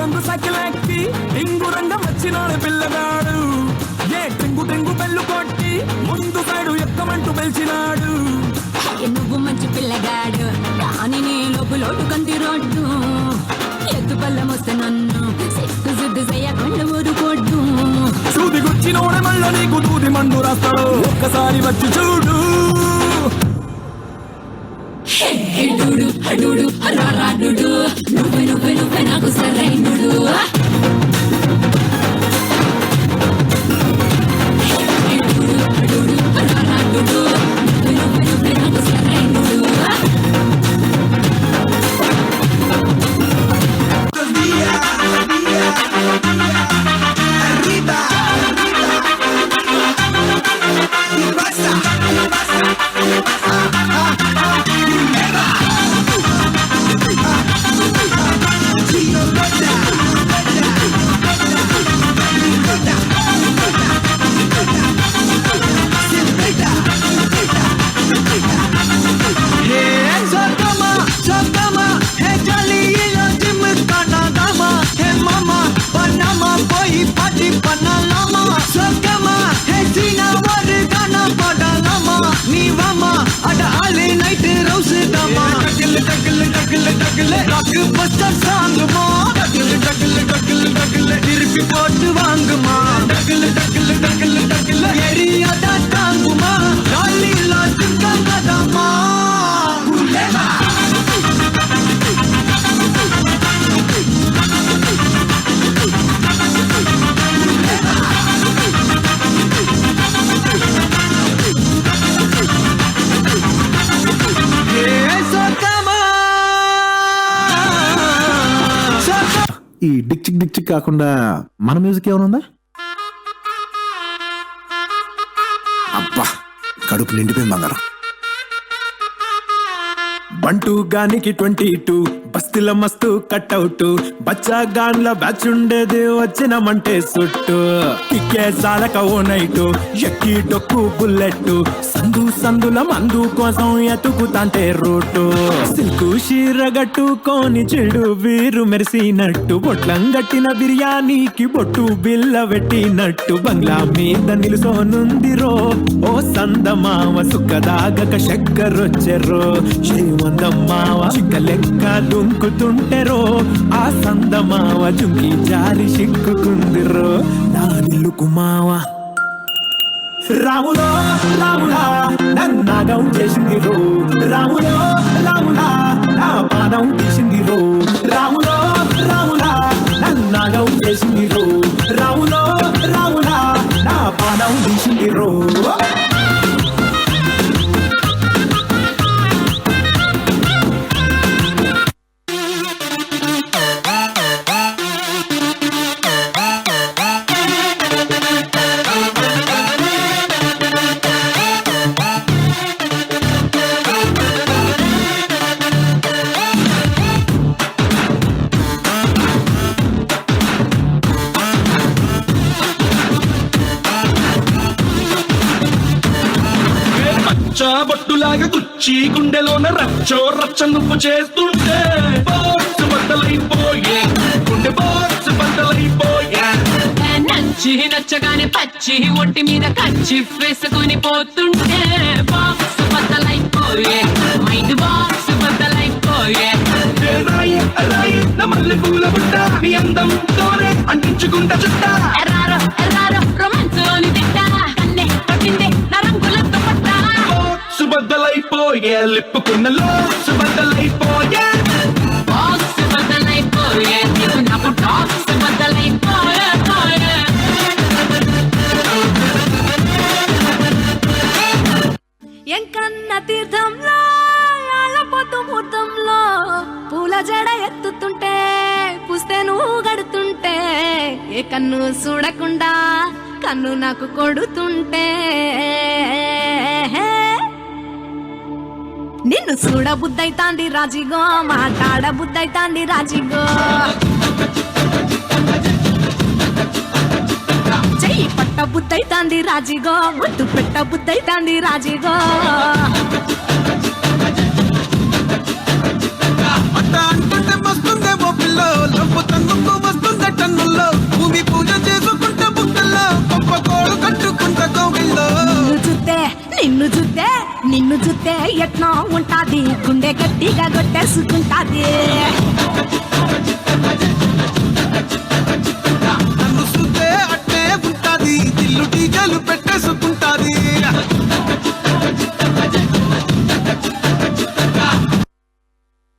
రంగు సకిలెక్కి టింగు రంగం వచ్చినాడు పిల్లగాడు ఏ టింగు టింగు బెల్లు కొట్టి ముందు సైడు ఎక్కమంటూ పిలిచినాడు నువ్వు మంచి పిల్లగాడు కానీ నీ లోటు కంది రోడ్డు ఎత్తు పళ్ళం వస్తే నన్ను సిగ్గు సిద్ధు చేయకుండా ఊరుకోడ్డు సూది గుచ్చినోడే మళ్ళీ నీకు దూది మందు రాస్తాడు ఒక్కసారి వచ్చి చూడు డూడు హడూడు హరాడుడు నువ్వే నాకు సరైనడు போட்டு வாங்குமா டக்குல டக்குல டக்குல டக்குல எரியாதா தாங்குமா காலில துங்கதாமா குலேமா ఈ డిక్చిక్ డిక్చిక్ కాకుండా మన మ్యూజిక్ ఏమైనా అబ్బా కడుపు నిండిపోయింది బంగారం బంటూ గానికి 22 బస్తీల మస్తు కట్అవుట్ బచ్చా గాన్ల బ్యాచ్ ఉండేది వచ్చినమంటే సుట్టు కిక్కే సాలక ఓ నైటు ఎక్కి డొక్కు బుల్లెట్ సందుల మందు కోసం ఎతుకుతాంటే రూటు సిల్కు షీరగట్టుకోని చెడు వీరు మెరిసినట్టు బొట్లం గట్టిన బిర్యానీకి బొట్టు బిల్ల పెట్టినట్టు బంగ్లా మీద నిలుసోనుందిరో ఓ సందమావ సుక్కదాగక చక్కరొచ్చెరో శ్రీమందమ్మావ చిక్క లెక్క దుంకుతుంటెరో ఆ సందమావ జుంకి జారి సిక్కుకుందిరో నా నిల్లుకు మావా రాములో రాములా నన్నాగం చేసింది రో రాములో రాములా నా పాదం తీసింది రో రాములో రాములా నన్నాగం చేసింది రో రాములో రాములా నా పాదం తీసింది రో బొట్టులాగా గుచ్చి గుండెలోన రచ్చో రచ్చ నువ్వు చేస్తుంటే బాక్స్ బద్దలైపోయే గుండె బాక్స్ బద్దలైపోయే నచ్చి నచ్చగానే పచ్చి ఒంటి మీద కచ్చి వేసుకొని పోతుంటే బాక్స్ బద్దలైపోయే మైండ్ బాక్స్ బద్దలైపోయే మల్లె పూల బుట్ట నీ అందంతోనే అంటించుకుంటా చుట్టా ఎర్రారో ఎర్రారో రొమాన్స్ లోని తిట్ట కన్నే పట్టిందే నా రంగులతో పట్ట బద్దలైపోయే లిప్పుకున్న లోక్స్ బద్దలైపోయే బాక్స్ బద్దలైపోయే నీకు నాకు టాక్స్ బద్దలైపోయే ఎంకన్న తీర్థంలో ఆలపోతు ముహూర్తంలో పూల జడ ఎత్తుతుంటే పుస్తే నువ్వు గడుతుంటే ఏ కన్ను చూడకుండా కన్ను నాకు కొడుతుంటే నిన్ను చూడ బుద్ధైతాంది రాజిగో మాట్లాడ బుద్ధైతాంది రాజిగో చెయ్యి పట్ట బుద్ధైతాంది రాజిగో ముద్దు పెట్ట బుద్ధైతాంది రాజిగో అంటుంటే మస్తుందేమో పిల్ల గుండెల్లో లవ్వు తన్నుకు వస్తుంద టన్నుల్లో భూమి పూజ చేసుకుంటా బుక్కల్లో గొప్ప కోడు కట్టుకుంటా కోవిల్లో నిన్ను చూస్తే నిన్ను చూస్తే ఎట్లా ఉంటాది గుండె గట్టిగా కొట్టేసుకుంటాది